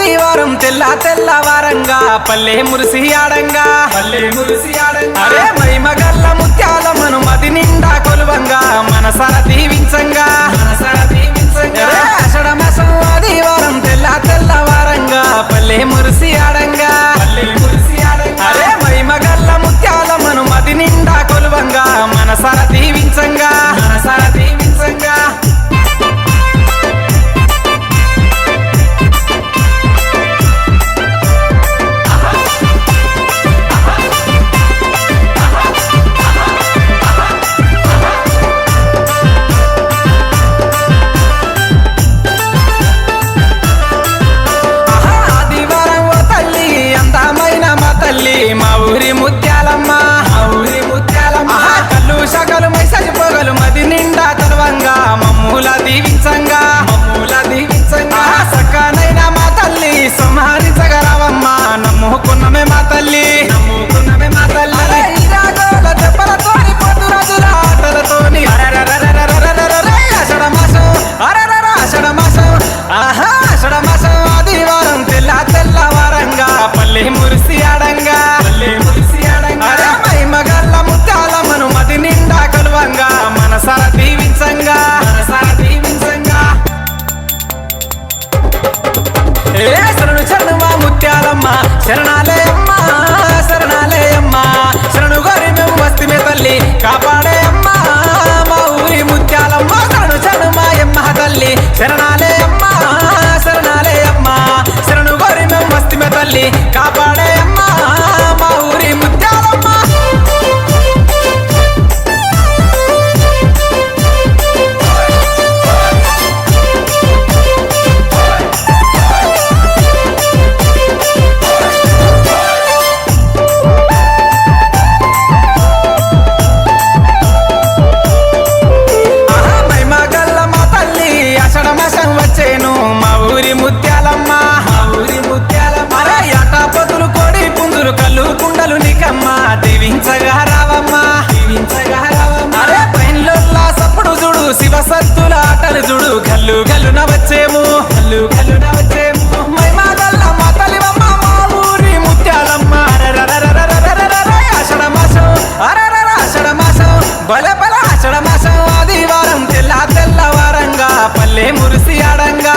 ఆదివారం తెల్లవారంగా పల్లె మురిసి ఆడంగా అరే మైమగల్ల ముత్యాలమ్మను మది నిండా కొలువంగా మనసార దీవించంగా ఆషాఢ మాసం ఆదివారం తెల్లవారంగా పల్లె మురిసి ఆడంగా అరే మైమగల్ల ముత్యాలమ్మను మది నిండా కొలువంగా మనసార దీవించంగా మా ఊరి ముత్యాలమ్మ కళ్ళు సగలు మైసలి పొగలు మది నిండా తలవంగా మమ్ముల దీవించంగా సక్కనైన మా తల్లి సంహరించగలవమ్మ నమ్ముకున్నమే మా తల్లి దెబ్బలతోని పొద్దు రోజుల ఆటలతోని ఆషాఢ మాసం ఆదివారం తెల్లవారంగా పల్లె మురిసి ఆడంగా అరే మైమగల్ల ముత్యాలమ్మను మది నిండా కొలువంగా మనసార దీవించంగా ఏ శరణు మా ముత్యాలమ్మ శరణాలే అమ్మ శరణు గోరి మేము వస్తిమే తల్లి కాపాడే అమ్మ మా ఊరి ముత్యాలమ్మ శరణు మా యమ్మ తల్లి శరణాలే అమ్మ శరణు గోరి మేము వస్తిమే తల్లి కాపాడే అమ్మ మా ఊరి ముత్యాలమ్మ వచ్చేను మా ఊరి ముత్యాలమ్మ అరే ఆట పొతులు కోడి పుంజులు కళ్ళు కుండలు నీకమ్మ దీవించగా రావమ్మ అరే పైన్లోల్లా సప్పుడు చూడు శివ సత్తుల ఆటలు చూడు గల్లు గల్లున వచ్చేము మైమాగల్ల మా తల్లివమ్మ మా ఊరి ముత్యాలమ్మ ఆషాఢ మాసం బల ఆషాఢ మాసం ఆదివారం తెల్లవారంగా పల్లె మురిసి ఆడంగా